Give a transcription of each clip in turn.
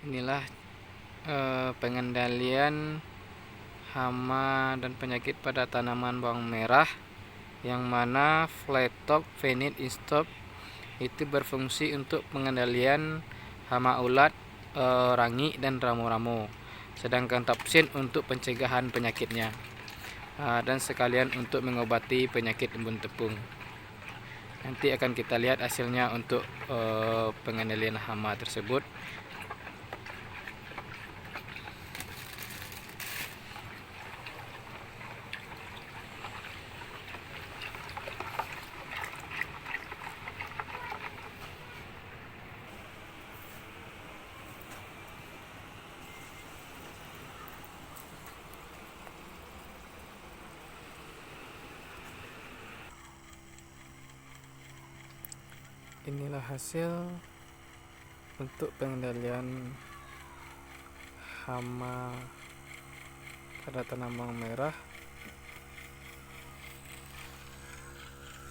Inilah pengendalian hama dan penyakit pada tanaman bawang merah, yang mana Flytop Venit Instap itu berfungsi untuk pengendalian hama ulat, rangi dan ramo-ramo, sedangkan Topsin untuk pencegahan penyakitnya, dan sekalian untuk mengobati penyakit embun tepung. Nanti akan kita lihat hasilnya untuk pengendalian hama tersebut. Inilah hasil untuk pengendalian hama pada tanaman bawang merah.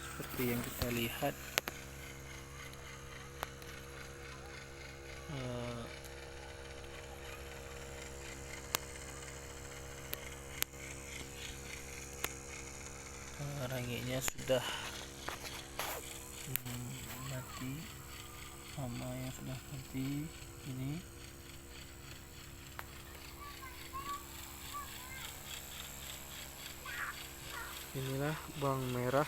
Seperti yang kita lihat, ranginya sudah mati, hama yang sudah mati ini. Inilah bawang merah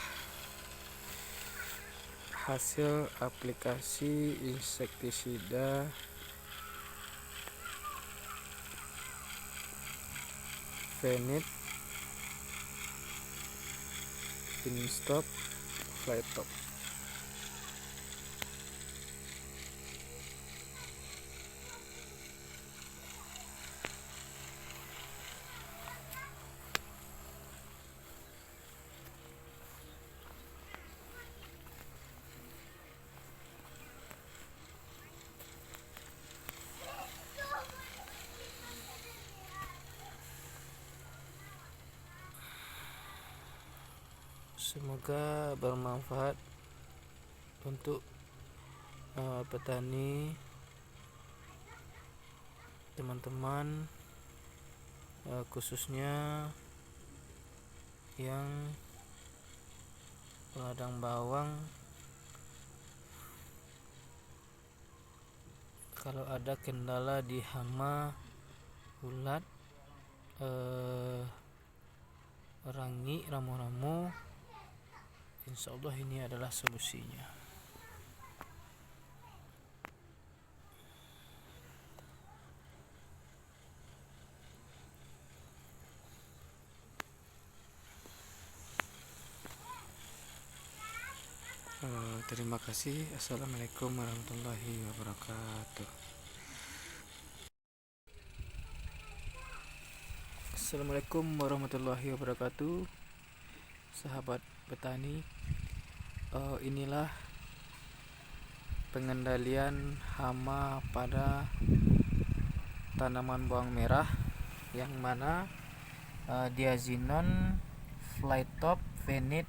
hasil aplikasi insektisida Venit Instap Flytop. Semoga bermanfaat untuk petani, teman-teman, khususnya yang ladang bawang. Kalau ada kendala di hama ulat, rangi, ramo-ramo, insya Allah ini adalah solusinya. Terima kasih. Assalamualaikum warahmatullahi wabarakatuh. Assalamualaikum warahmatullahi wabarakatuh, sahabat petani. Inilah pengendalian hama pada tanaman bawang merah, yang mana diazinon, Flytop, Venit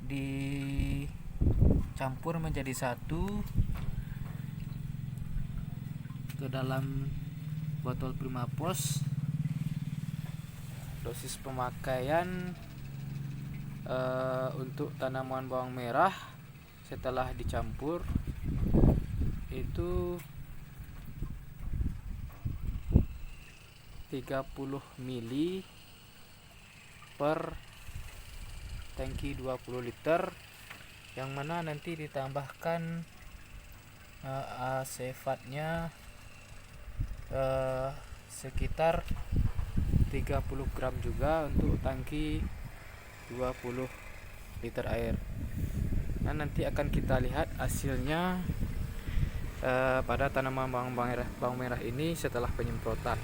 dicampur menjadi satu ke dalam botol Primapos. Dosis pemakaian untuk tanaman bawang merah setelah dicampur itu 30 ml per tangki 20 liter, yang mana nanti ditambahkan asefatnya sekitar 30 gram juga untuk tangki 20 liter air. Nah, nanti akan kita lihat hasilnya pada tanaman bawang merah ini setelah penyemprotan.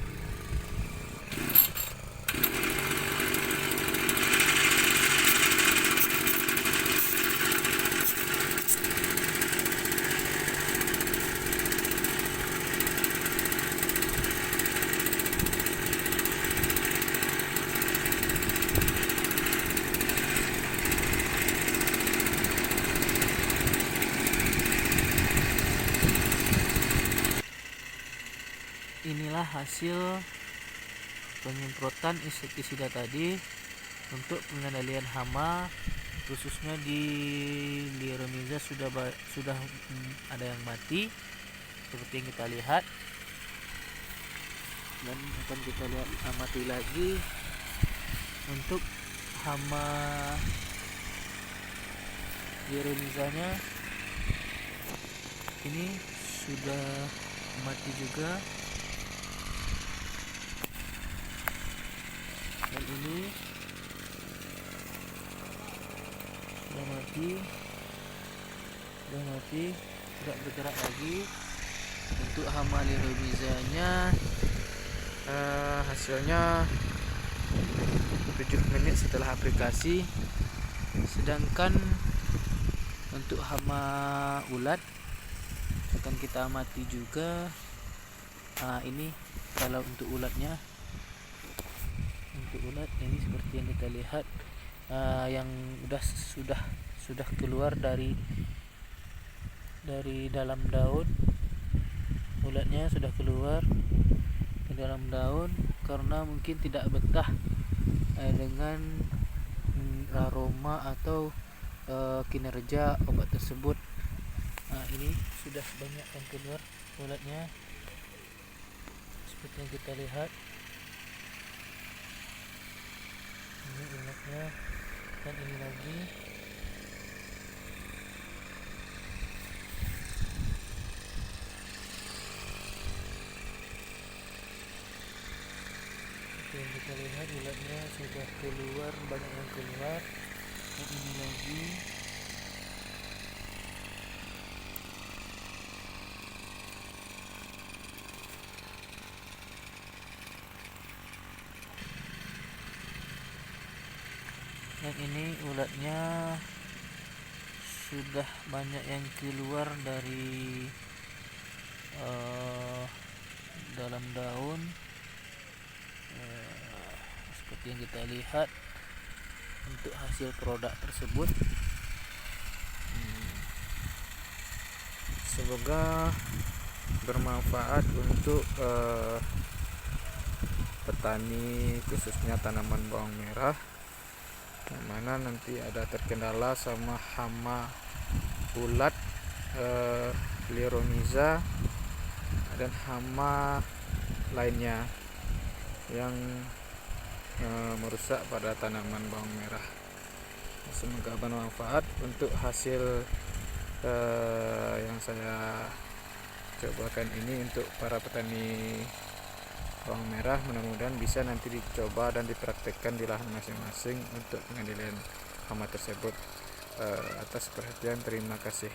inilah hasil penyemprotan insektisida tadi untuk pengendalian hama, khususnya di Liromyza sudah ada yang mati seperti yang kita lihat, dan akan kita lihat amati lagi untuk hama Liromyzanya. Ini sudah mati juga, dan ini sudah mati, tidak bergerak lagi. Untuk hama Liromyzanya hasilnya 7 menit setelah aplikasi, sedangkan untuk hama ulat akan kita amati juga. Ini kalau untuk ulatnya, ini seperti yang kita lihat, yang sudah keluar dari dalam daun. Ulatnya sudah keluar ke dalam daun karena mungkin tidak betah dengan aroma atau kinerja obat tersebut. Ini sudah banyak yang keluar ulatnya seperti yang kita lihat. Ini ulatnya, dan ini lagi. Seperti yang kita lihat, ulatnya sudah keluar, banyak yang keluar, dan ini lagi. Dan ini ulatnya sudah banyak yang keluar dari dalam daun, seperti yang kita lihat untuk hasil produk tersebut. Semoga bermanfaat untuk petani, khususnya tanaman bawang merah, yang mana nanti ada terkendala sama hama ulat, Liromyza, dan hama lainnya yang merusak pada tanaman bawang merah. Semoga bermanfaat untuk hasil yang saya cobakan ini untuk para petani bawang merah. Mudah-mudahan bisa nanti dicoba dan dipraktekkan di lahan masing-masing untuk pengendalian hama tersebut. Atas perhatian, terima kasih.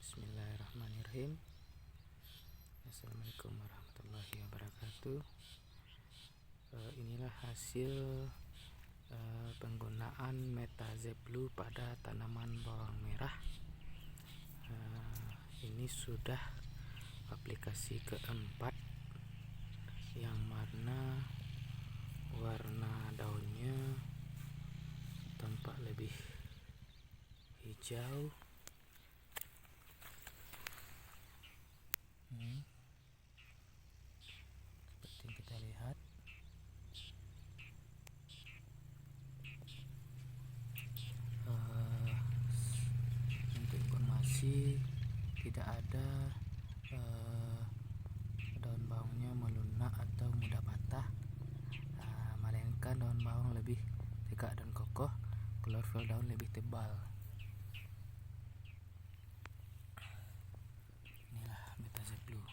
Bismillahirrahmanirrahim. Assalamualaikum warahmatullahi wabarakatuh. Inilah hasil penggunaan Metazeb Blue pada tanaman bawang merah. Ini sudah aplikasi keempat, yang mana warna daunnya tampak lebih hijau. Seperti yang kita lihat, tidak ada daun bawangnya melunak atau mudah patah, melainkan daun bawang lebih tegak dan kokoh, klorofil daun lebih tebal. Inilah Metazet Blue.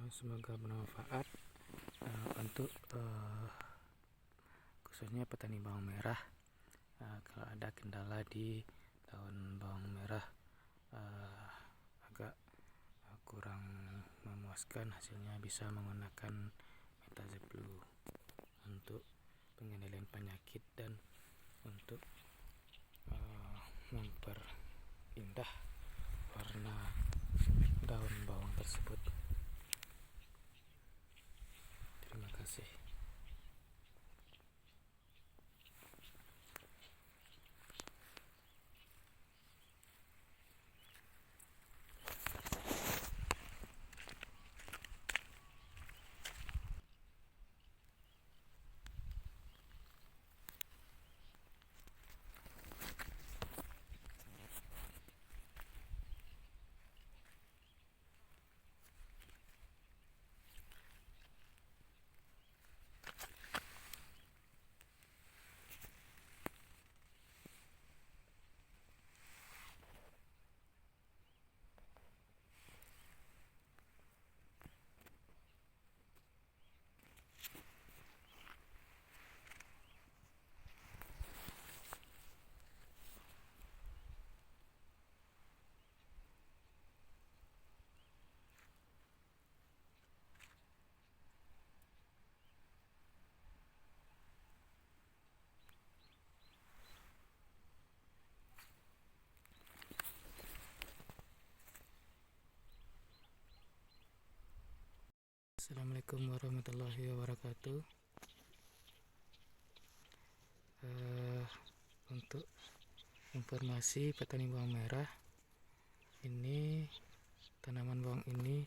Semoga bermanfaat untuk khususnya petani bawang merah. Kalau ada kendala di daun bawang merah agak kurang memuaskan hasilnya, bisa menggunakan Metazet Blue untuk pengendalian penyakit dan untuk memperindah warna daun bawang tersebut. Terima kasih. Assalamualaikum warahmatullahi wabarakatuh. Untuk informasi petani bawang merah, ini tanaman bawang ini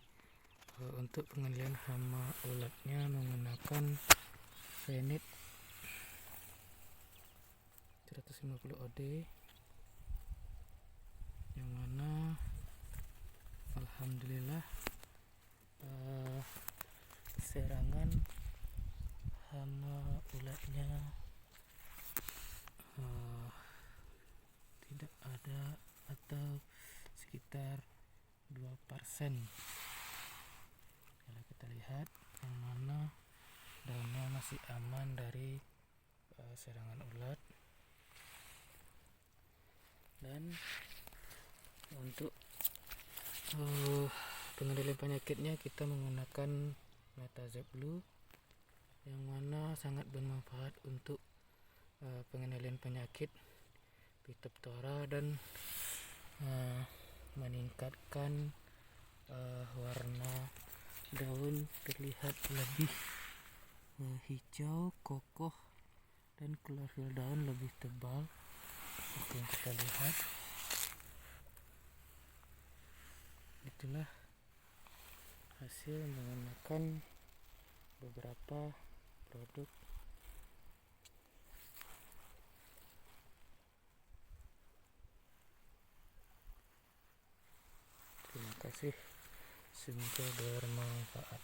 untuk pengendalian hama ulatnya menggunakan Fenit 150 OD, yang mana alhamdulillah serangan hama ulatnya tidak ada atau sekitar 2%. Kalau kita lihat, yang mana daunnya masih aman dari serangan ulat. Dan untuk pengendalian penyakitnya kita menggunakan Metazet Blue, yang mana sangat bermanfaat untuk pengendalian penyakit Phytophthora dan meningkatkan warna daun terlihat lebih hijau, kokoh, dan klorofil daun lebih tebal. Seperti yang kita lihat, itulah hasil menggunakan beberapa produk. Terima kasih. semoga bermanfaat.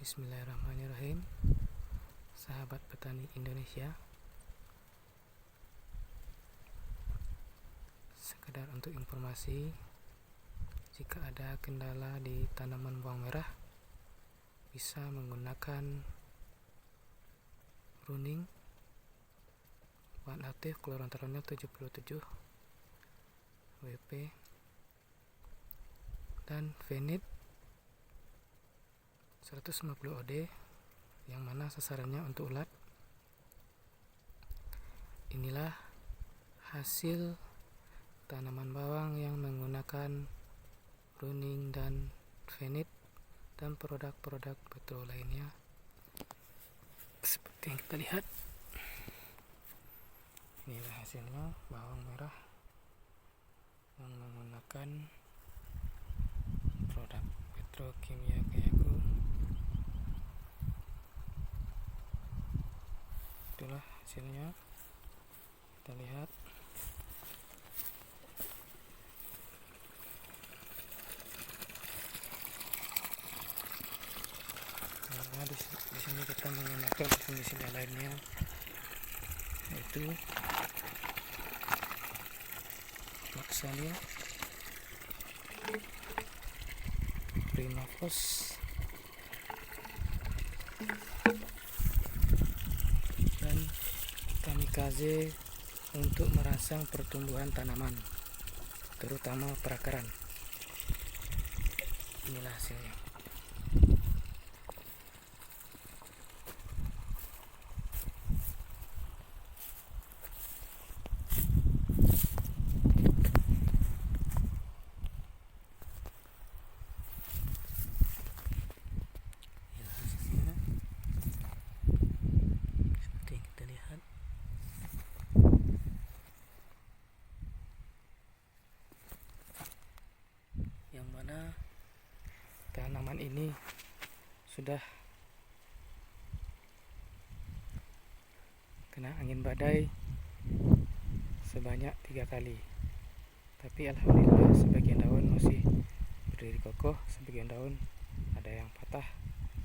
Bismillahirrahmanirrahim. Sahabat petani Indonesia, sekedar untuk informasi, jika ada kendala di tanaman bawang merah, bisa menggunakan pruning bahan aktif kloranteronil 77 WP dan Fenit 150 OD, yang mana sasarannya untuk ulat. Inilah hasil tanaman bawang yang menggunakan pruning dan Fenit dan produk-produk petro lainnya. Seperti yang kita lihat, inilah hasilnya bawang merah yang menggunakan produk petrokimia Kayaku. Itulah hasilnya, kita lihat. Nah, di sini kita menggunakan fungisida lainnya, yaitu Maxanil, Primafos, dan Kamikaze untuk merangsang pertumbuhan tanaman, terutama perakaran. Inilah hasilnya. Seperti yang kita lihat. Yang mana tanaman ini sudah kena angin badai sebanyak 3 kali, tapi alhamdulillah sebagian daun masih berdiri kokoh, sebagian daun ada yang patah,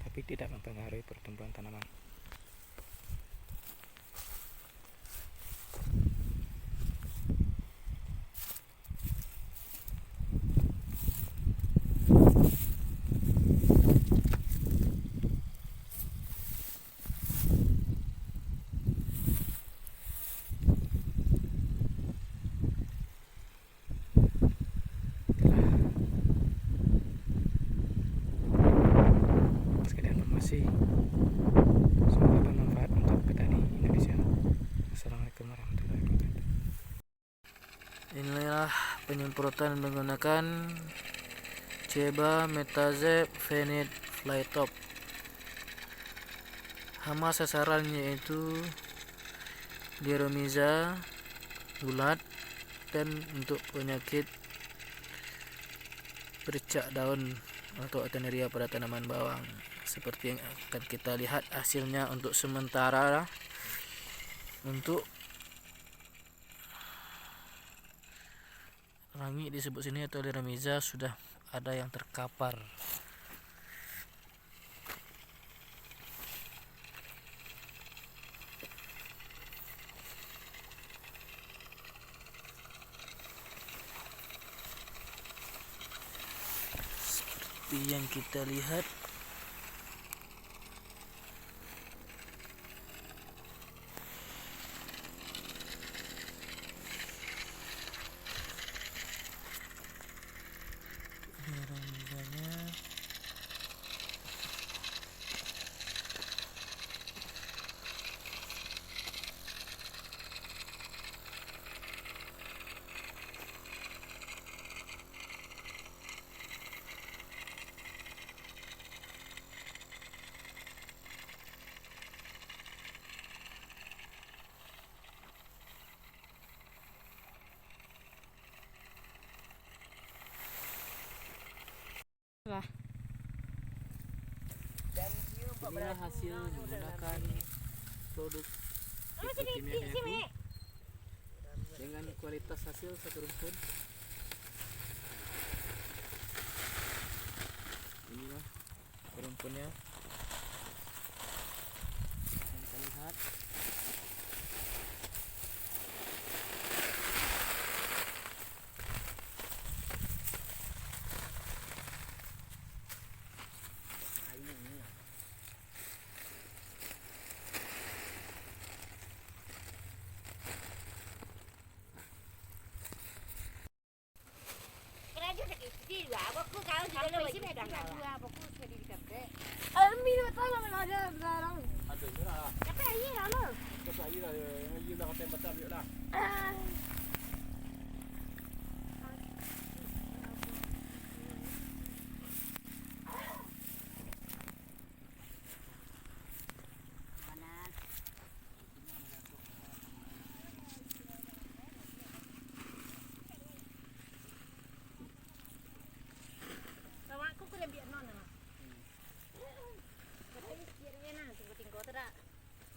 tapi tidak mempengaruhi pertumbuhan tanaman. Sekedar informasi, semoga bermanfaat untuk petani Indonesia. Assalamualaikum warahmatullahi wabarakatuh. Inilah penyemprotan menggunakan Ceba Metazep Fenit Flytop. Hama sasarannya itu Liromiza, ulat, dan untuk penyakit bercak daun atau Alternaria pada tanaman bawang. Seperti yang akan kita lihat hasilnya untuk sementara. Untuk rangi disebut sini atau Liromiza sudah ada yang terkapar. Seperti yang kita lihat, ranjanya inilah hasil menggunakan produk kimia Hehu dengan kualitas hasil satu rumpun. Inilah rumpunnya yang kita lihat.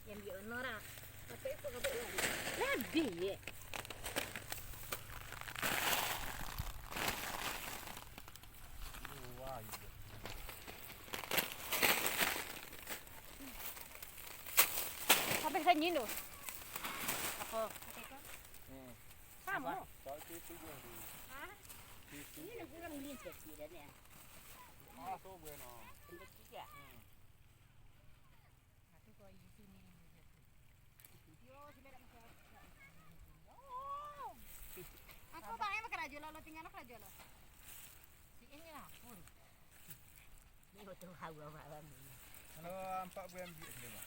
Yang dia norak, tapi itu nggak boleh lebih ya. Sampai sanyi loh. Apa? Sama. Hah? Ini nak kurang lincah sih dah ni. Ah, so bueno. Ini tiga. Aku bangnya makan aja lo tinggal apa aja lo. Si ini lah pun. Ini betul hawa hawa. Kalau empat bulan ambil dia mah.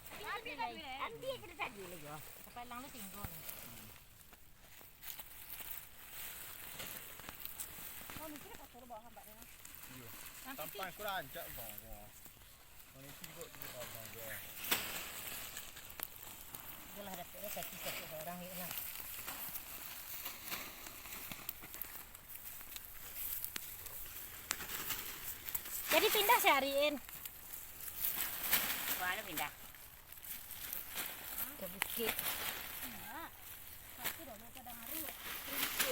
Ambil kita tadi lagi yo. Sampai lang lu tinggal. Oh, ni kira kotor bawa hamba ni. Iya. Sampai aku rancak bang. Ini sibuk juga bang dia. Itulah dapatnya satu orang ni lah. Jadi pindah sehariin. Mana pindah? Ke Bukit.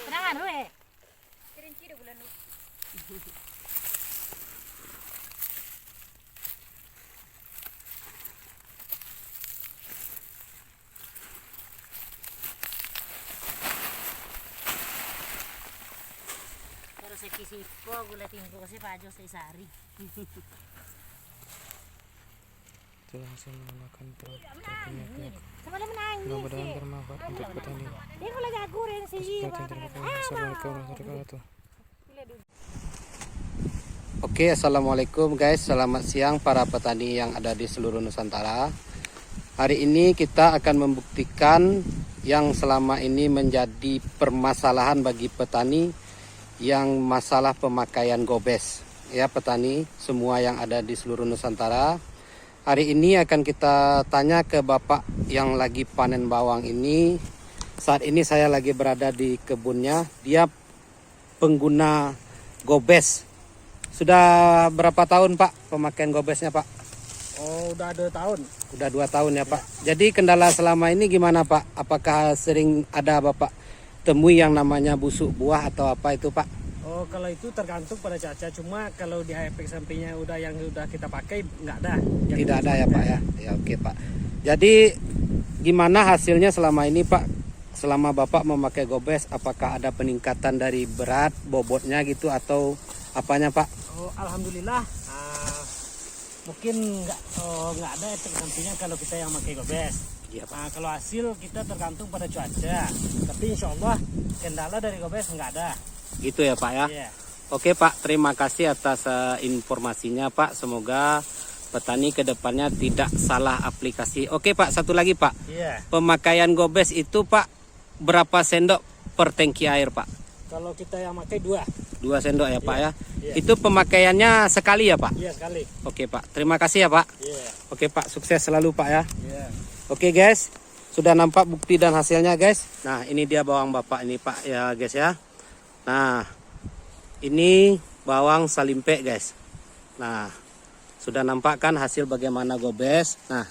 Pedang Aru eh? Kerinci dah bulan ni. Terus sekisipo gula timpo kasi pajo sa isari. Itulah hasil menggunakan produk kimia Hehu. Sama menangis. Mudah-mudahan bermanfaat untuk petani. Dia kalau jagurin sih. Assalamualaikum warahmatullahi wabarakatuh. Oke, assalamualaikum guys. Selamat siang para petani yang ada di seluruh Nusantara. Hari ini kita akan membuktikan yang selama ini menjadi permasalahan bagi petani, yang masalah pemakaian gobes. Ya petani semua yang ada di seluruh Nusantara. Hari ini akan kita tanya ke Bapak yang lagi panen bawang ini. Saat ini saya lagi berada di kebunnya. Dia pengguna gobes. Sudah berapa tahun Pak pemakaian gobesnya Pak? Oh, udah 2 tahun. Udah 2 tahun ya Pak. Jadi kendala selama ini gimana Pak? Apakah sering ada Bapak temui yang namanya busuk buah atau apa itu Pak? Oh, kalau itu tergantung pada cuaca. Cuma kalau di efek sampingnya yang udah kita pakai nggak ada. Tidak ada ya Pak ya. Ya oke Pak. Jadi gimana hasilnya selama ini Pak? Selama Bapak memakai Gobes, apakah ada peningkatan dari berat bobotnya gitu atau apanya Pak? Oh, alhamdulillah. Mungkin nggak ada efek sampingnya kalau kita yang pakai Gobes. Iya Pak. Kalau hasil kita tergantung pada cuaca. Tapi insya Allah kendala dari Gobes nggak ada. Gitu ya Pak ya. Iya. Oke Pak, terima kasih atas informasinya Pak. Semoga petani kedepannya tidak salah aplikasi. Oke Pak, satu lagi Pak. Iya. Pemakaian Gobes itu Pak berapa sendok per tangki air Pak? Kalau kita yang pakai 2. 2 sendok ya Pak ya. Iya. Itu pemakaiannya sekali ya Pak? Iya sekali. Oke Pak, terima kasih ya Pak. Iya. Oke Pak, sukses selalu Pak ya. Iya. Oke guys, sudah nampak bukti dan hasilnya guys. Nah ini dia bawang Bapak ini Pak ya guys ya. Nah ini bawang salimpe guys. Nah sudah nampak kan hasil bagaimana Gobes. Nah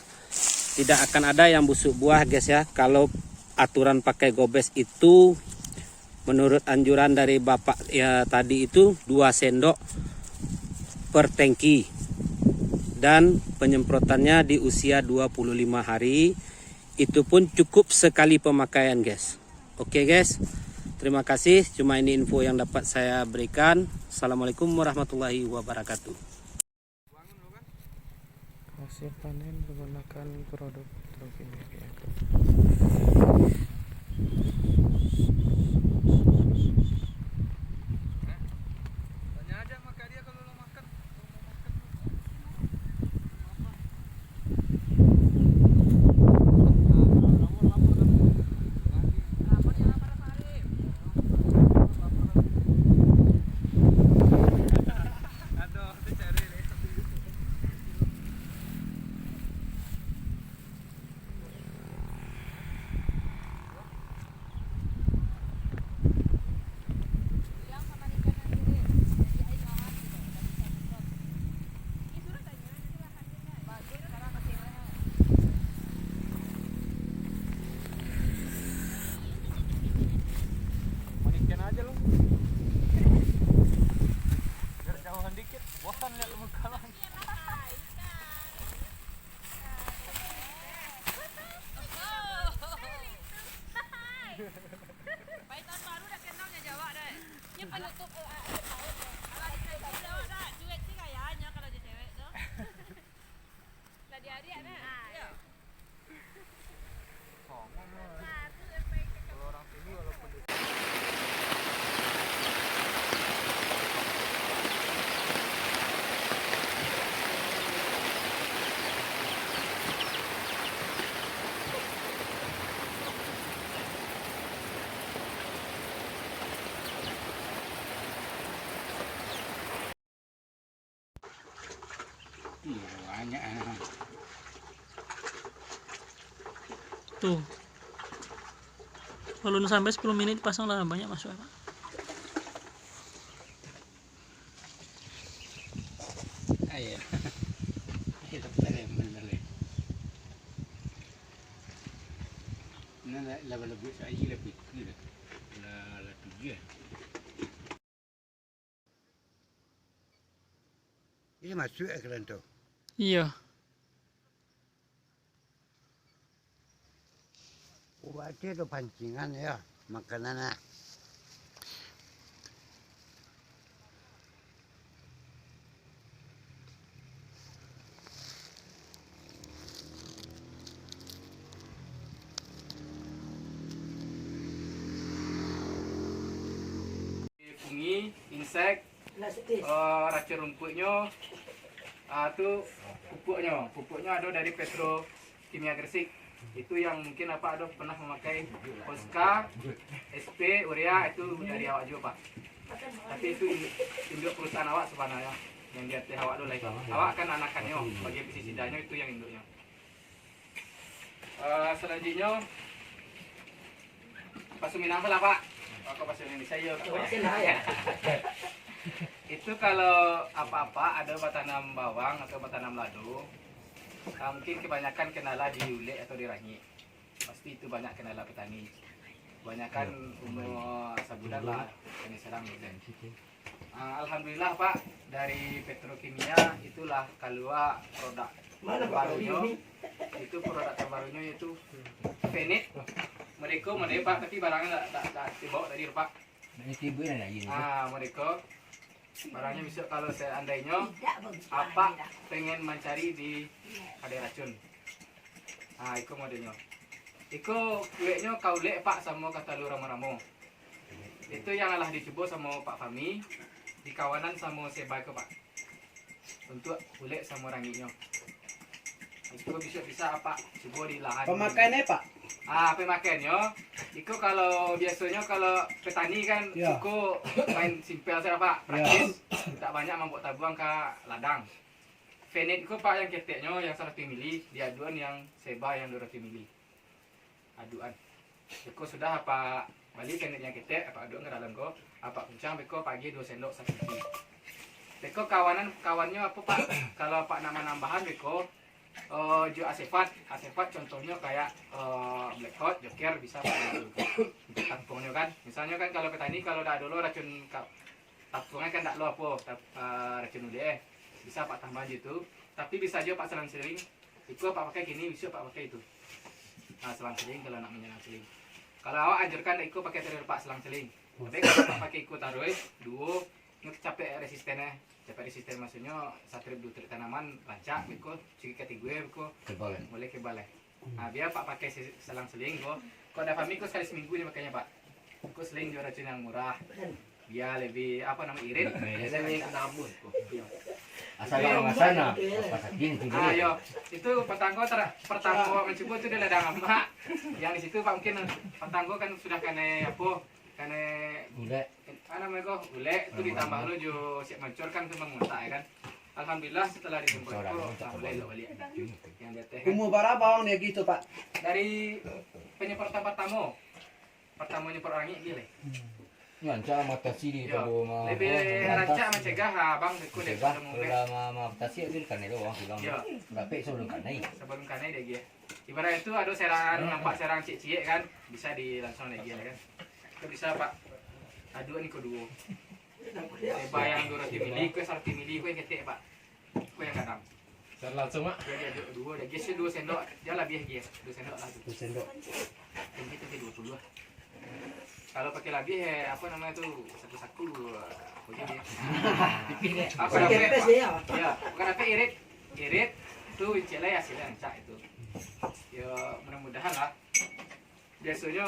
tidak akan ada yang busuk buah guys ya. Kalau aturan pakai Gobes itu menurut anjuran dari Bapak ya tadi itu 2 sendok per tangki. Dan penyemprotannya di usia 25 hari. Itu pun cukup sekali pemakaian guys. Oke guys. Terima kasih. Cuma ini info yang dapat saya berikan. Assalamualaikum warahmatullahi wabarakatuh. Hasil panen menggunakan produk Trofinify. Tanya aja sama dia kalau lo makan. Manikin aja lo. Biar jauhan dikit, bosan lihat lu kalah. Baik tahun baru dah kenalnya Jawa dah. Nya penutup akhir tahun. Kalau di Jawa dah duit sih kayaknya kalau di cewek tuh. Lah di hari ada. Iya. Kalau orang sini walaupun di Banyak. Tuh. Kalau sampai 10 menit pasang lah banyak masuk ya, Pak. Ayo. Ayo dapat mana le. Nana lebih saya lebih kira. La tujuh. Ini masuk ekran tu. Iya. Berarti itu pancingan ya, makanan. fungi, insek, racun rumputnya, itu pupuknya ada dari Petro Kimia Gresik. Itu yang mungkin apa ada pernah memakai Poska, SP, Urea itu dari awak juga Pak. Tapi itu induk perusahaan awak sebenarnya yang dia awak dulu itu. Awak kan anakannya, bagi pestisidanya itu yang induknya. Selanjutnya Pasuminang lah Pak. Aku pasal Indonesia ya. Itu kalau apa-apa ada tanam bawang atau tanam lado, mungkin kebanyakan kendala di ulek atau di rangi. Pasti itu banyak kendala petani. kebanyakan umur sebulan lah ini sedang gitu. Alhamdulillah Pak, dari petrokimia itulah keluar produk terbarunya. Itu produk terbarunya yaitu Fenit. Mereka Pak, tapi barangnya tak dibawa tadi Pak. Mereka barangnya bisa kalau seandainya apa pengen mencari di ada racun. Itu modelnya. Itu kulitnya kau lek Pak sama kata lu ramo-ramo. Itu yang alah dicoba sama Pak Fami di kawanan sama Seba ke Pak. Untuk kulit sama ranginya. Itu bisa apa? Coba di lahan. Pemakaiannya Pak? Pemakaiannya. Itu kalau biasanya kalau petani kan suka main simpel saja Pak, praktis. Tak banyak membuat tabung ke ladang. Fenit itu Pak yang keteknya yang 100 mili, diaduan yang Seba yang 200 mili. Aduan. Itu sudah apa balik Fenit yang ketek, apa aduan ke dalam kok, apa kencang beko pagi 2 sendok 1 mili. Beko kawannya apa Pak? Kalau Pak nambahan beko jo asefat contohnya kayak black hot, joker bisa tampungnya kan. Misalnya kan kalau petani kalau dah dulu racun tampungnya kan tak lo apa racun udah bisa Pak tambah gitu. Tapi bisa aja Pak selang-seling. Itu Pak pakai gini bisa Pak pakai itu. Selang-seling kalau nak menyelang seling. Kalau awak ajarkan ikut pakai telur Pak selang-seling. Tapi kalau Pak pakai ikut taruh duo capek resistennya. Capek resisten maksudnya satu trip 2 trip tanaman rancak beko cik ketiga beko boleh kebal. Biar Pak pakai selang-seling kok ada Fami kok sekali seminggu nih makanya Pak. Kok seling jual racun yang murah. Biar lebih apa namanya irit. Biasanya nabur kok. Asal orang sana, pasakin itu. Itu pertanggo mencoba itu di ladang emak. Yang di situ Pak mungkin pertanggo kan sudah kena apa? Kena Gulai. Namanya gulai itu ditambah lu jo siap mencor kan cuma muntah ya kan. Alhamdulillah setelah dijemput itu boleh lo balik. Yang deteh. Umur berapa bawang dia gitu Pak? Dari penyemprotan pertamanya per orangnya gile. Nyanca mata sini kalau mau. Lebih rancak mencegah Bang ikut deh ketemu Kalau mata sini itu kan itu orang bilang. Enggak pe sebelum kanai. Sebelum kanai deh dia. Ibarat itu ada serang nampak serang cik-cik kan bisa dilangsung lagi ya kan. Itu bisa Pak. Aduan ni kedua. Seba yang 200 mili, kau 100 mili, kau yang ketek Pak. Kau yang kadang. Langsung mak. Dia ada 2, dia geser 2 sendok. Dia lah biar dia 2 sendok lah. 2 sendok. Yang kita ke 20 lah. Kalau pakai lebih apa namanya tu saku-saku apa dia. Apa namanya? Ya, bukan apa irit tu celai hasilnya cak itu. Ya mudah-mudahan lah. Biasanya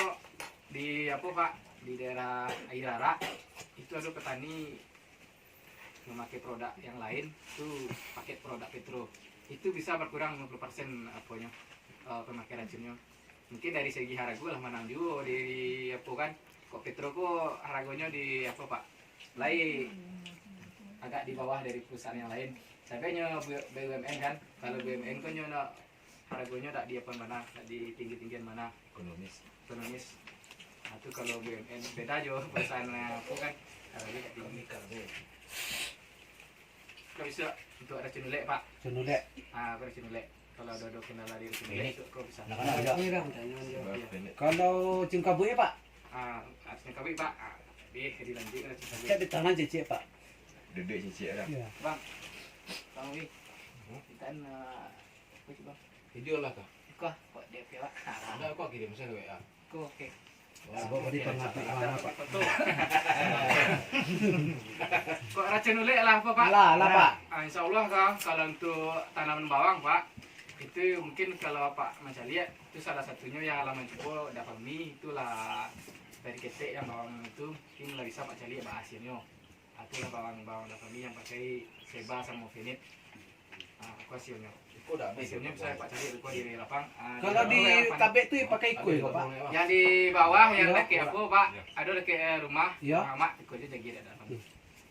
di apa Pak di daerah Airara itu ada petani memakai produk yang lain tuh pakai produk petro itu bisa berkurang 50% apanya pemakaian racunnya. Mungkin dari segi harga lah menang juga di apa kan kok petro kok harganya di apa Pak lain agak di bawah dari perusahaan yang lain. Sebenarnya BUMN kan kalau BUMN kan harganya tak di apa mana tak di tinggi-tinggian mana ekonomis. Itu kalau BUMN beda aja perusahaannya aku kan harganya tak tinggi. Kalau bisa untuk racun ulek Pak. Racun ulek. Racun ulek. Kalau ada kendala di racun ulek itu kok bisa. Kalau cingkabuy Pak? Cingkabuy Pak. Dilanjut racun kabui. Kayak di tangan cicik Pak. Duduk cicik dah. Bang. Bang Wi. Kita apa coba? Video lah kah? Kok DP Pak. Ada kok kirim saya WA. Oke. Sebab tadi pengapi mana Pak? Kok racun ulek lah apa Pak? Lah Pak. Insya Allah kan kalau untuk tanaman bawang Pak itu mungkin kalau Pak Mas lihat itu salah satunya yang alaman coba dapat mie itulah dari ketek yang bawang itu mungkin lah bisa Pak Cali bahas hasilnya. Itulah bawang dapat mie yang pakai Seba sama Fenit. Hasilnya. Hasilnya bisa Pak Cali di lapang. Kalau di tabek itu pakai kue kok Pak? Yang di bawah yang dekat apa Pak? Ada dekat rumah. Mak ikut aja jadi ada.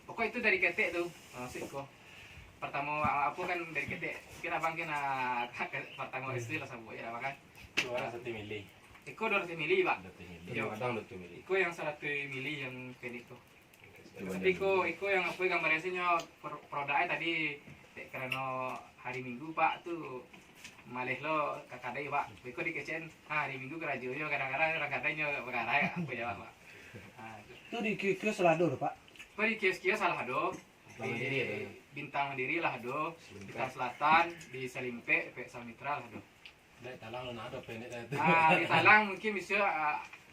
Pokok itu dari ketek tuh. Maksudku. Pertama apa kan dari ketek. Kira Bang kena pertama istri lah sama ya kan. 200 mili. Iko 200 mili Pak. Iya, kadang 200 mili. Iko yang 100 mili yang Fenit tuh. Tapi iko yang apa gambarnya produknya tadi karena hari Minggu Pak tuh malih lo kakadai pak beko dikecen hari minggu kerajanya kadang-kadang kakadainya begarai aku jawab pak. Itu di kios lado Pak. Di kios-kios salah do di Bintang Mandiri lah do, Bintang Selatan di Salimpe, Samitra lah do. Dari talang lo nado pendek itu. Di Talang mungkin bisa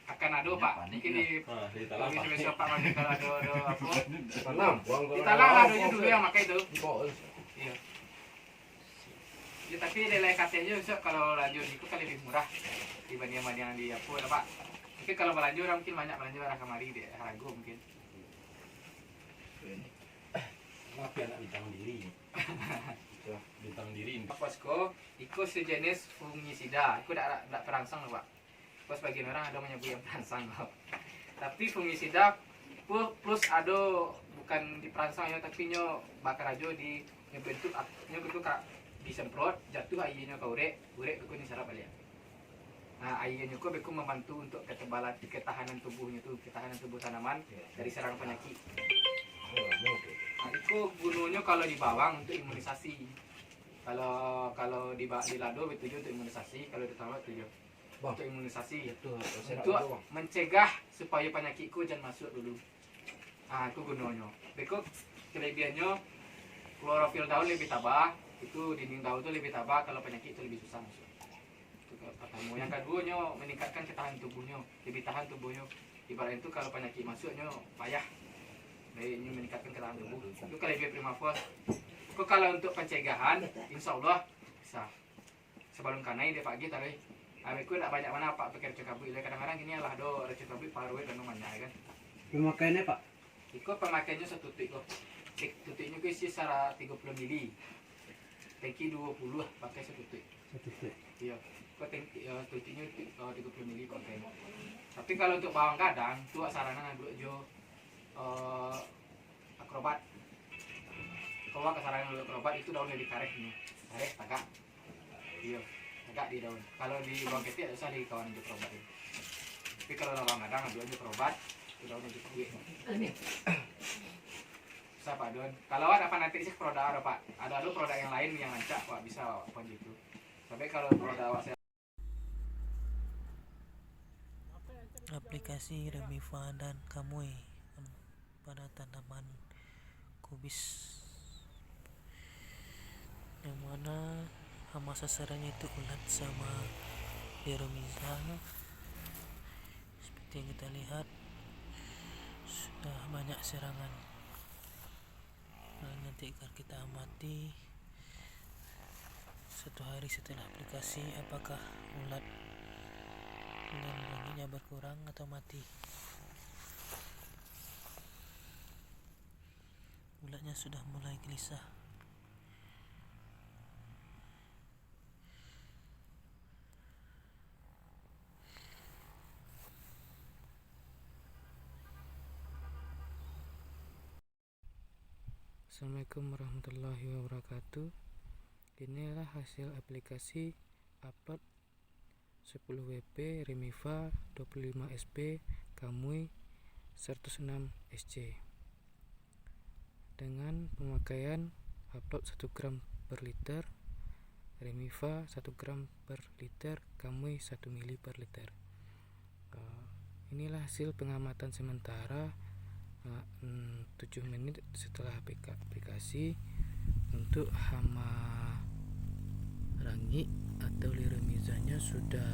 akan ada pak, mungkin di Di talang bisa pak maju kalau ada apa? Talang. Di Talang adonya dulu yang pakai itu. Iya. Ya, tapi nilai katanya bisa kalau lanjut itu kan lebih murah dibanding yang di apa ya pak. Mungkin kalau berlanjut orang mungkin banyak belanja arah kemari di Harago mungkin. Tapi anak bintang diri. Bintang diri. Posko, itu sejenis fungisida. Itu tidak perangsang loh pak. Pas bagian orang ada menyebut yang perangsang loh. Tapi fungisida plus ada bukan diperangsang ya, tapi nyo bakar aja di ngebentuk kak disemprot jatuh airnya ke urek beku ni sarap balik. Nah airnya kok beku membantu untuk ketebalan ketahanan tubuhnya tuh, ketahanan tubuh tanaman dari serang penyakit. Nah, itu gunanya kalau di bawang untuk imunisasi. Kalau di lado itu untuk imunisasi, kalau di tawar itu untuk imunisasi. Untuk mencegah supaya penyakitku jangan masuk dulu. Nah itu gunanya. Beku kelebihannya klorofil daun lebih tabah, itu dinding daun itu lebih tabah, kalau penyakit itu lebih susah masuk. Itu pertama. Yang keduanya meningkatkan ketahanan tubuhnya, lebih tahan tubuhnya. Ibarat itu kalau penyakit masuknya payah. Ini meningkatkan ketahanan tubuh. Itu kelebihan Primafos. Kok kalau untuk pencegahan, insya Allah bisa. Sebelum kanai dia pagi tadi, aku tidak banyak mana pak pikir cekabu. Kadang-kadang gini lah do cekabu paruh dan namanya kan. Pemakaiannya Pak. Iko pemakaiannya satu tutik kok. Tutiknya ku isi secara 30 mili. Tangki 20 pakai satu tutik. Iya. Kok tangki tutiknya 30 mili pakai. Tapi kalau untuk bawang kadang tuh sarana ngadu jo akrobat. Kalau kasaran dulu akrobat itu daunnya ditarik nih. Tarik tagak. Iya. Tagak di daun. Kalau di bawang keti ada usah di kawan akrobat ini. Tapi kalau bawang kadang ngadu aja akrobat. Daunnya dipakai. Bisa Pak Don. Kalau ada nanti sih produk ada Pak. Ada lu produk yang lain yang lancak Pak bisa apa gitu. Tapi kalau produk awak saya aplikasi Remiva dan Kamui pada tanaman kubis yang mana hama sasarannya itu ulat sama Deromiza. Seperti yang kita lihat sudah banyak serangan. Nah, nanti akan kita amati satu hari setelah aplikasi apakah ulat dan banyaknya berkurang atau mati. Ulatnya sudah mulai gelisah. Assalamualaikum warahmatullahi wabarakatuh. Inilah hasil aplikasi upload 10 WP Remiva 25 SP Kamui 106 SC dengan pemakaian upload 1 gram per liter, Remiva 1 gram per liter, Kamui 1 mili per liter. Inilah hasil pengamatan sementara 7 menit setelah aplikasi untuk hama rangi atau liremizanya sudah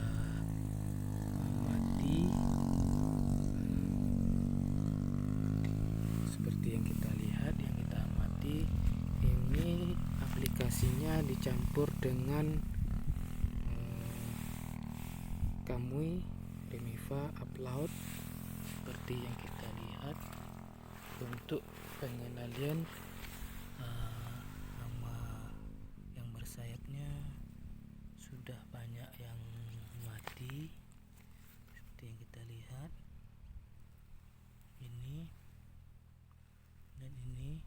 mati seperti yang kita lihat, yang kita amati. Ini aplikasinya dicampur dengan Kamui Remiva upload seperti yang kita lihat untuk pengendalian hama yang bersayapnya. Sudah banyak yang mati seperti yang kita lihat, ini dan ini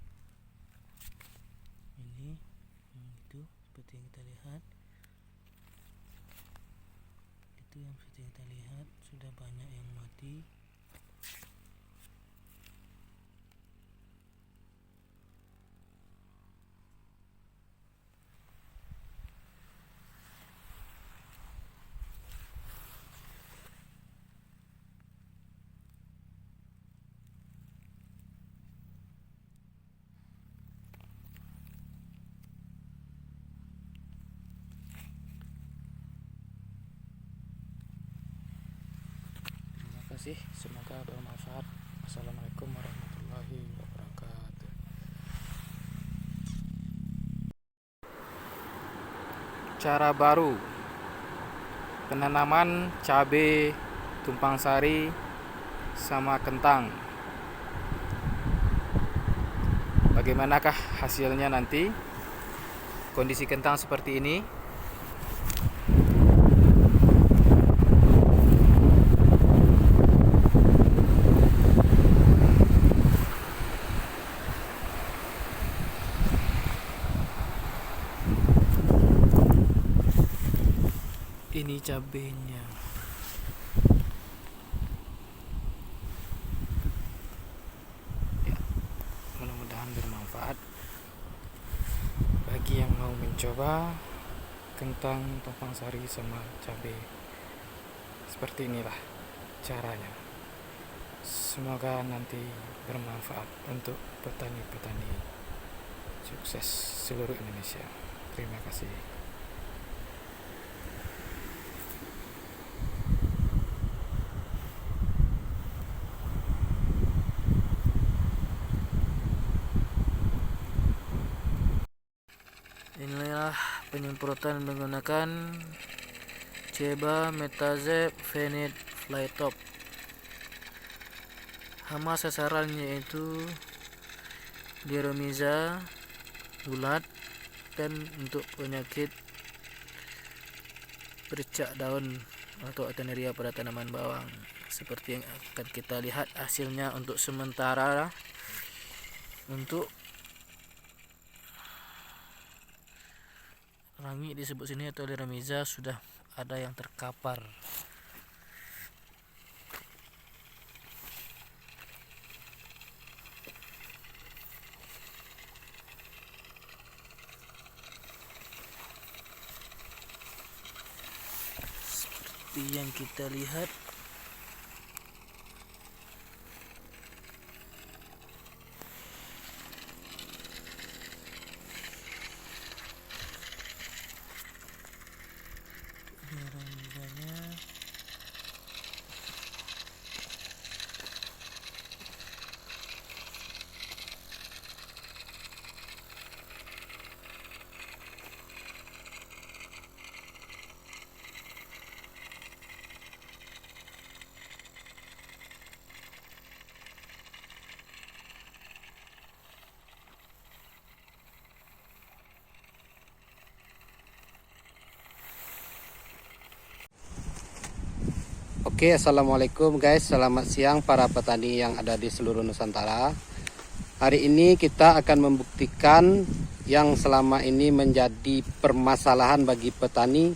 itu seperti yang kita lihat, itu yang seperti yang kita lihat sudah banyak yang mati. kasih, semoga bermanfaat. Assalamualaikum warahmatullahi wabarakatuh. Cara baru penanaman cabai tumpang sari sama kentang. Bagaimanakah hasilnya nanti? Kondisi kentang seperti ini. Ini cabenya. Ya, mudah-mudahan bermanfaat bagi yang mau mencoba kentang tumpang sari sama cabai. Seperti inilah caranya. Semoga nanti bermanfaat untuk petani-petani sukses seluruh Indonesia. Terima kasih. Inilah penyemprotan menggunakan Ceba-Metazep Fenit Flytop. Hama sasarannya itu Diremiza, ulat, dan untuk penyakit bercak daun atau Alternaria pada tanaman bawang. Seperti yang akan kita lihat hasilnya untuk sementara. Untuk rangi disebut sini atau Diremiza sudah ada yang terkapar. Seperti yang kita lihat, Diremizanya Oke, assalamualaikum guys, selamat siang para petani yang ada di seluruh Nusantara. Hari ini kita akan membuktikan yang selama ini menjadi permasalahan bagi petani,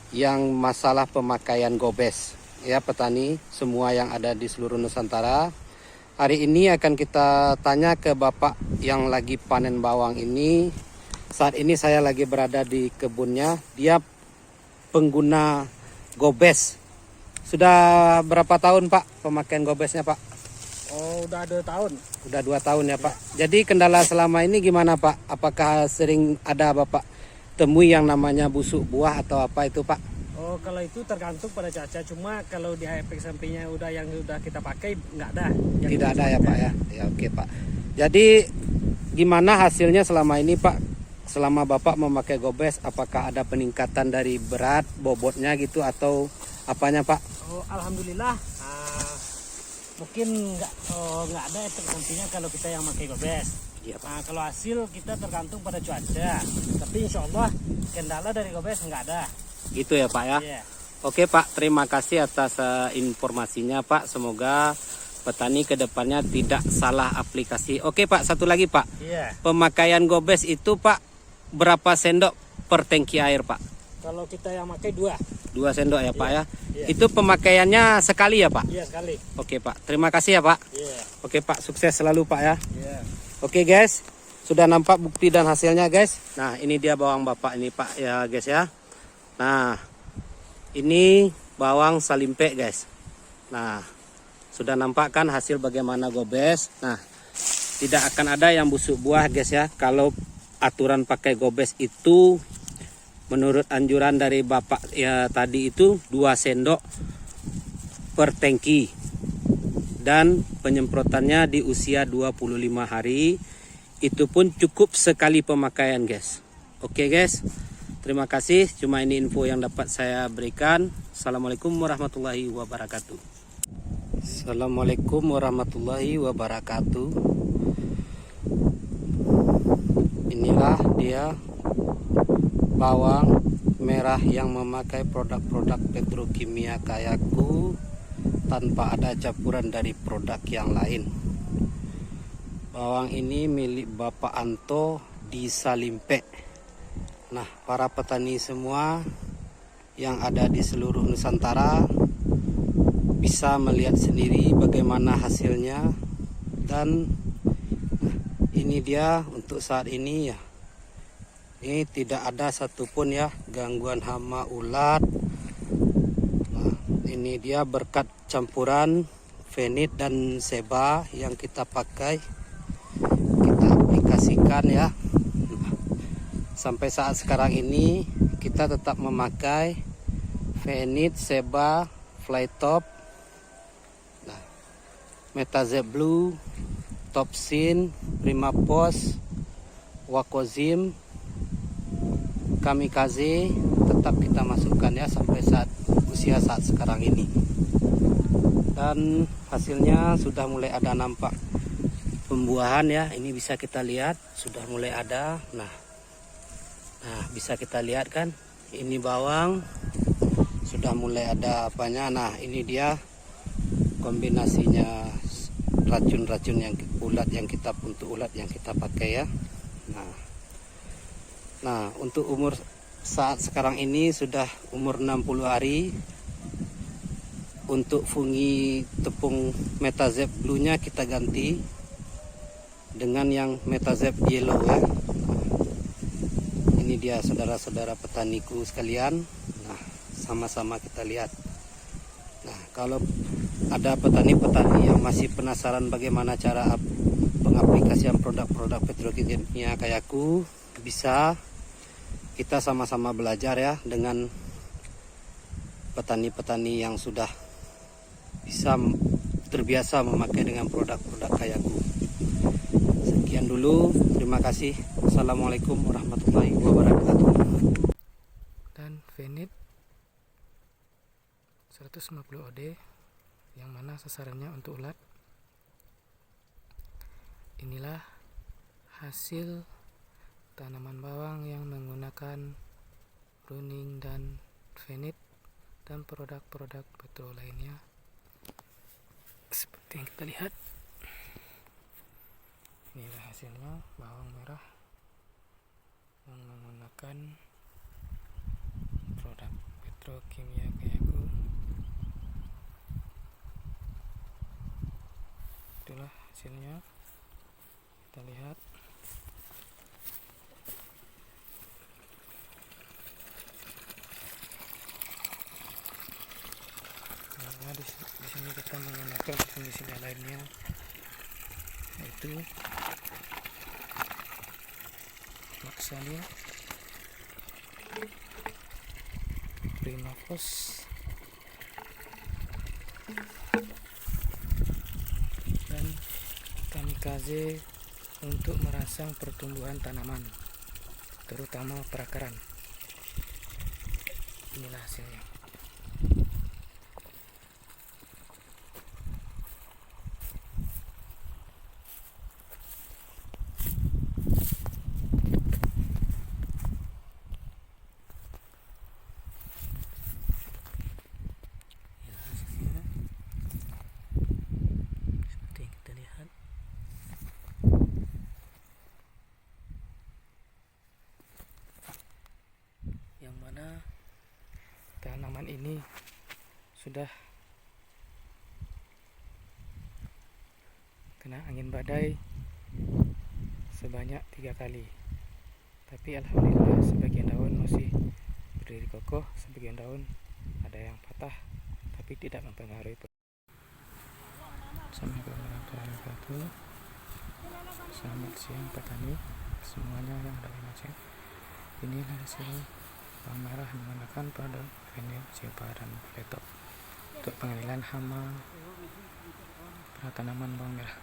yang masalah pemakaian gobes. Ya petani semua yang ada di seluruh Nusantara. Hari ini akan kita tanya ke Bapak yang lagi panen bawang ini. Saat ini saya lagi berada di kebunnya. Dia pengguna gobes. Sudah berapa tahun Pak pemakaian gobesnya Pak? Oh, udah 2 tahun. Udah 2 tahun ya Pak. Jadi kendala selama ini gimana Pak? Apakah sering ada Bapak temui yang namanya busuk buah atau apa itu Pak? Oh, kalau itu tergantung pada cuaca. Cuma kalau di efek sampingnya yang udah kita pakai nggak ada. Tidak ada ya Pak ya? Ya oke Pak. Jadi gimana hasilnya selama ini Pak? Selama Bapak memakai gobes, apakah ada peningkatan dari berat, bobotnya gitu atau apanya Pak? Oh, alhamdulillah. Mungkin nggak ada efek sampingnya kalau kita yang pakai gobes. Iya Pak. Kalau hasil kita tergantung pada cuaca. Tapi insya Allah kendala dari gobes nggak ada. Gitu ya Pak ya? Iya. Oke Pak, terima kasih atas informasinya Pak. Semoga petani kedepannya tidak salah aplikasi. Oke Pak, satu lagi Pak. Iya. Pemakaian gobes itu Pak berapa sendok per tangki air Pak? Kalau kita yang pakai 2. 2 sendok ya Pak ya? Iya. Itu pemakaiannya sekali ya Pak? Iya sekali. Oke Pak, terima kasih ya Pak. Iya. Oke Pak, sukses selalu Pak ya. Iya. Oke guys, sudah nampak bukti dan hasilnya guys. Nah ini dia bawang Bapak ini Pak ya guys ya. Nah ini bawang salimpe guys. Nah sudah nampak kan hasil bagaimana gobes. Nah tidak akan ada yang busuk buah guys ya. Kalau aturan pakai gobes itu menurut anjuran dari Bapak ya tadi itu 2 sendok per tangki. dan penyemprotannya di usia 25 hari. Itu pun cukup sekali pemakaian guys. Oke guys, terima kasih. Cuma ini info yang dapat saya berikan. Assalamualaikum warahmatullahi wabarakatuh. Assalamualaikum warahmatullahi wabarakatuh. Inilah dia bawang merah yang memakai produk-produk petrokimia Kayaku tanpa ada campuran dari produk yang lain. Bawang ini milik Bapak Anto di Salimpe. Nah, para petani semua yang ada di seluruh Nusantara bisa melihat sendiri bagaimana hasilnya. Dan ini dia untuk saat ini ya. Ini tidak ada satupun ya gangguan hama ulat. Nah, ini dia berkat campuran Fenit dan Seba yang kita pakai, kita aplikasikan ya. Sampai saat sekarang ini kita tetap memakai Fenit, Seba, Flytop, nah, Metazeb Blue, Topsin, Primapos, Wakozim, Kamikaze tetap kita masukkan ya sampai usia saat sekarang ini. Dan hasilnya sudah mulai ada nampak pembuahan ya. Ini bisa kita lihat sudah mulai ada. Nah, bisa kita lihat kan, ini bawang sudah mulai ada apanya. Nah, ini dia kombinasinya racun-racun yang ulat yang kita pakai ya. Nah, untuk umur saat sekarang ini sudah umur 60 hari. Untuk fungi tepung Metazeb Blue-nya kita ganti dengan yang Metazeb Yellow ya. Ini dia saudara-saudara petaniku sekalian. Nah, sama-sama kita lihat. Nah, kalau ada petani-petani yang masih penasaran bagaimana cara pengaplikasian produk-produk petrokimia Kayaku, bisa kita sama-sama belajar ya dengan petani-petani yang sudah bisa terbiasa memakai dengan produk-produk Kayaku. Sekian dulu, terima kasih. Assalamualaikum warahmatullahi wabarakatuh. Dan Fenit 150 OD yang mana sasarannya untuk ulat. Inilah hasil tanaman bawang yang menggunakan pruning dan Fenit dan produk-produk petro lainnya. Seperti yang kita lihat, inilah hasilnya bawang merah yang menggunakan produk petrokimia Kayaku. Itulah hasilnya, kita lihat. Nah, di sini kita menggunakan fungisi lainnya, yaitu Laksani, Primapos, dan Kamikaze untuk merangsang pertumbuhan tanaman, terutama perakaran. Inilah hasilnya. Yang mana tanaman ini sudah kena angin badai sebanyak 3 kali, tapi alhamdulillah sebagian daun masih berdiri kokoh, sebagian daun ada yang patah, tapi tidak mempengaruhi. Assalamualaikum warahmatullahi wabarakatuh. Selamat siang petani semuanya yang ada di Aceh. Inilah hasil bawang merah menggunakan produk Fenit, Seba, dan Flytop untuk pengendalian hama, tanaman bawang merah.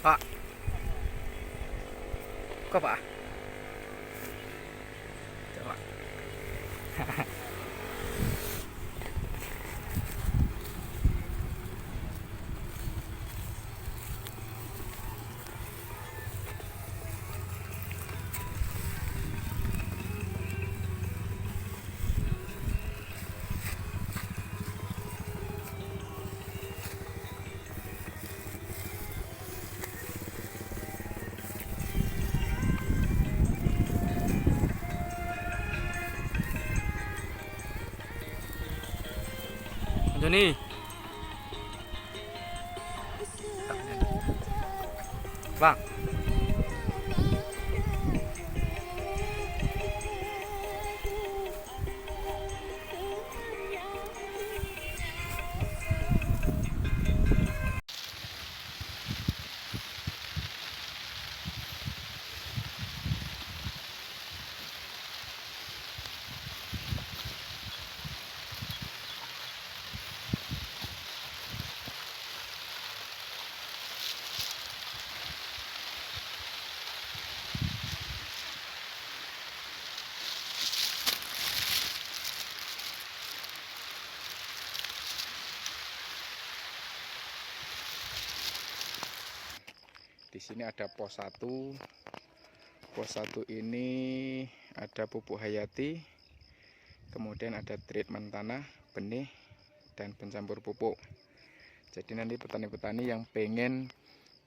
Pak, kok Pak? Coba. Joni. Bang. Di sini ada pos 1. Pos 1 ini ada pupuk hayati, kemudian ada treatment tanah, benih, dan pencampur pupuk. Jadi nanti petani-petani yang pengen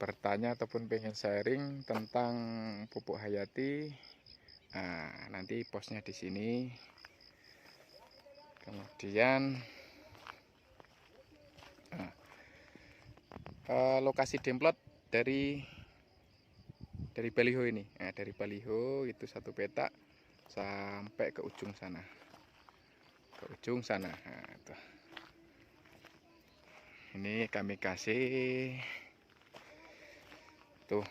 bertanya ataupun pengen sharing tentang pupuk hayati, nah, nanti posnya di sini. Kemudian lokasi demplot dari baliho ini. Nah, dari baliho itu satu petak sampai ke ujung sana. Nah, itu. Ini kami kasih tuh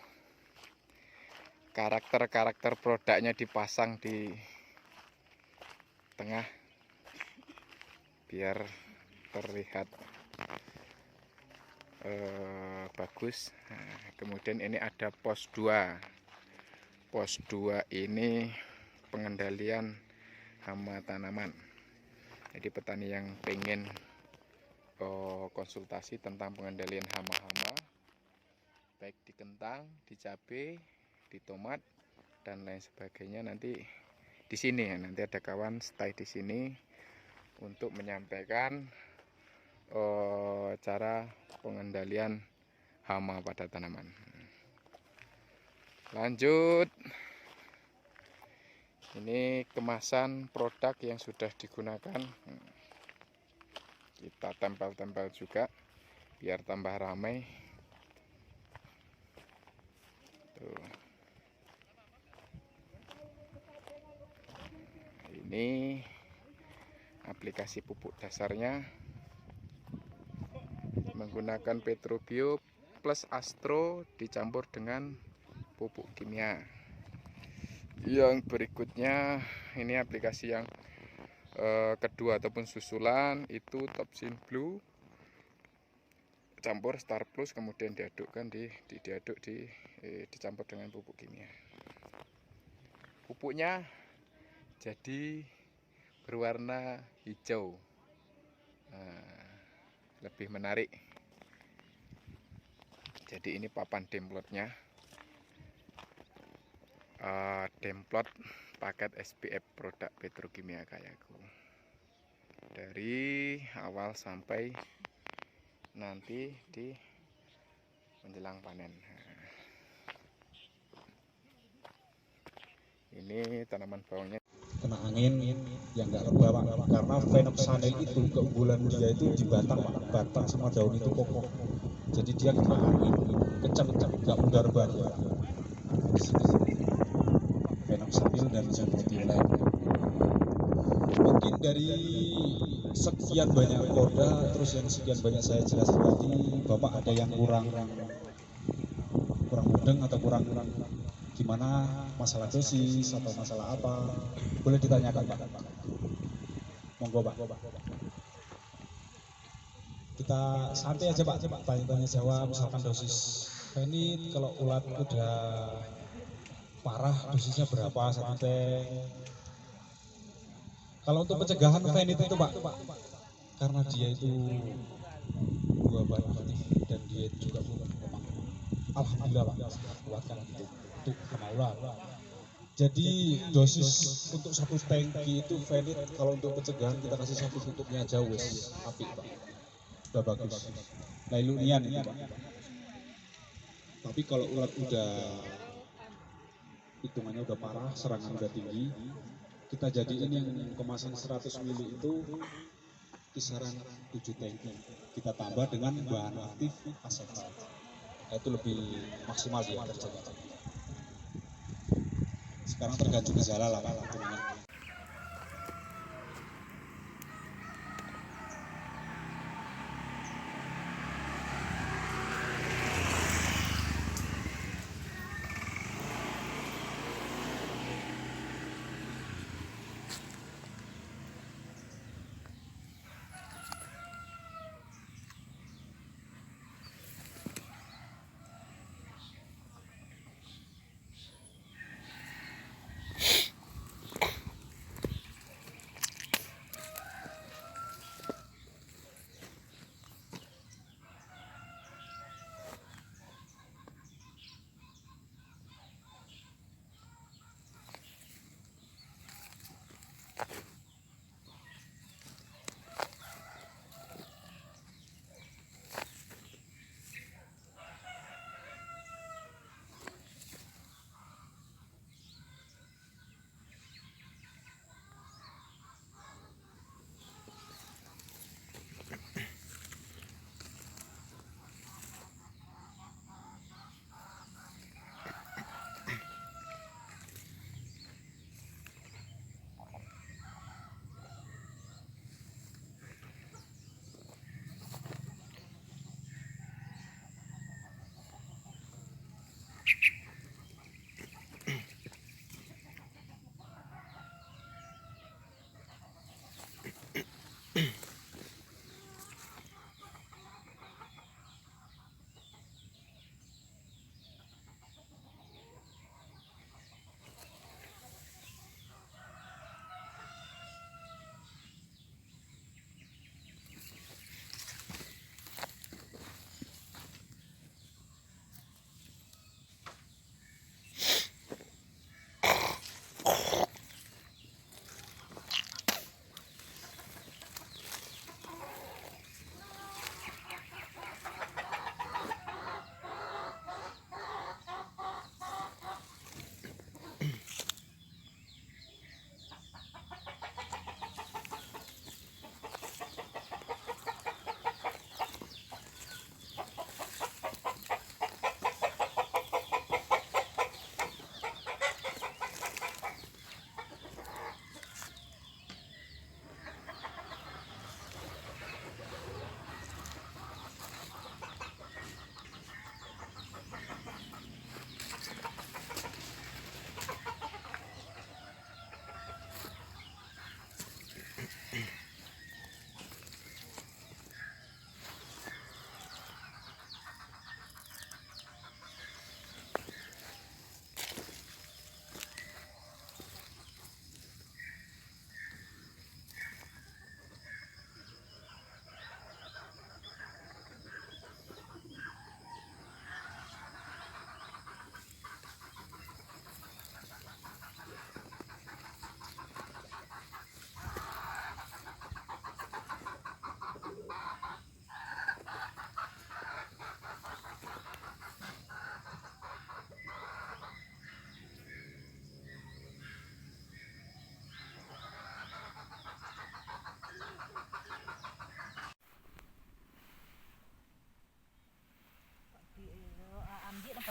karakter produknya dipasang di tengah biar terlihat bagus. Nah, kemudian ini ada pos 2. Pos 2 ini pengendalian hama tanaman. Jadi petani yang pengen konsultasi tentang pengendalian hama-hama baik di kentang, di cabai, di tomat dan lain sebagainya, nanti di sini ya, nanti ada kawan stay di sini untuk menyampaikan cara pengendalian hama pada tanaman. Lanjut, ini kemasan produk yang sudah digunakan, kita tempel-tempel juga biar tambah ramai. Tuh. Ini aplikasi pupuk dasarnya menggunakan Petrobio plus Astro dicampur dengan pupuk kimia. Yang berikutnya ini aplikasi yang kedua ataupun susulan, itu Topsin Blue campur Star Plus, kemudian diadukkan dicampur dengan pupuk kimia. Pupuknya jadi berwarna hijau, lebih menarik. Jadi ini papan demplotnya. demplot paket SPF produk petrokimia Kayaku dari awal sampai nanti di menjelang panen. Nah, ini tanaman bawangnya kena angin yang nggak kebawa karena Phenoxanil itu keunggulan dia itu di batang sama daun itu kokoh, jadi dia kena angin kencang nggak mudah rebah. Phenoxanil dan Zambrotiolite. Mungkin dari sekian banyak koda, terus yang sekian banyak saya jelaskan tadi, Bapak ada yang kurang mudeng atau kurang gimana, masalah dosis atau masalah apa, boleh ditanyakan Pak. Monggo Pak. Kita santai aja Pak, tanya-tanya jawab. Misalkan dosis Fenit kalau ulat udah parah dosisnya berapa satu tank. Kalau untuk pencegahan Fenit itu Pak, karena dia itu buah bahan aktif dan dia juga memang alhamdulillah Pak kuatkan gitu untuk kena ulat. Jadi dosis untuk satu tangki itu Fenit kalau untuk pencegahan kita kasih satu tutupnya aja wes apik Pak, udah bagus. Nah ilunian itu Pak. Tapi kalau ulat udah hitungannya udah parah, serangan udah tinggi, kita jadiin yang kemasan 100 ml itu kisaran 7 tangki. Kita tambah dengan bahan aktif asetat. Itu lebih maksimal dia kerjanya. Sekarang tergantung gejala lah Pak.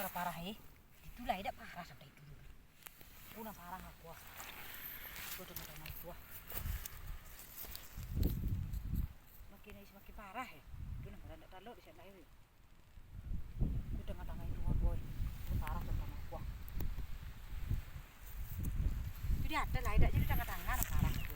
kalau parah itulah tidak parah sampai itu dulu. Una parah aku. Gua tuh kata mau gua. Makin parah ya. Itu nak ada talok di sana itu. Itu tengah-tengah itu boy. Itu parah sampai aku. Jadi ada lah, tidak jadi tengah-tengah parah aku.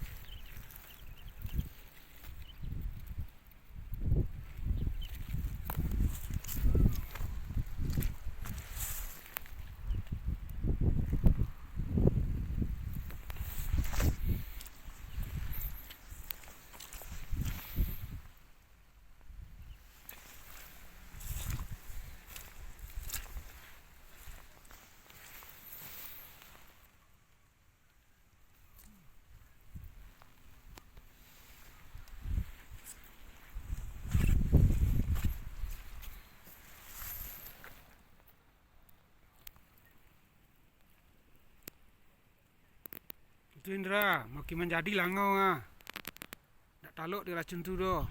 Itu Indra, makin menjadi langau ah. Tak taluk di racun tu doh.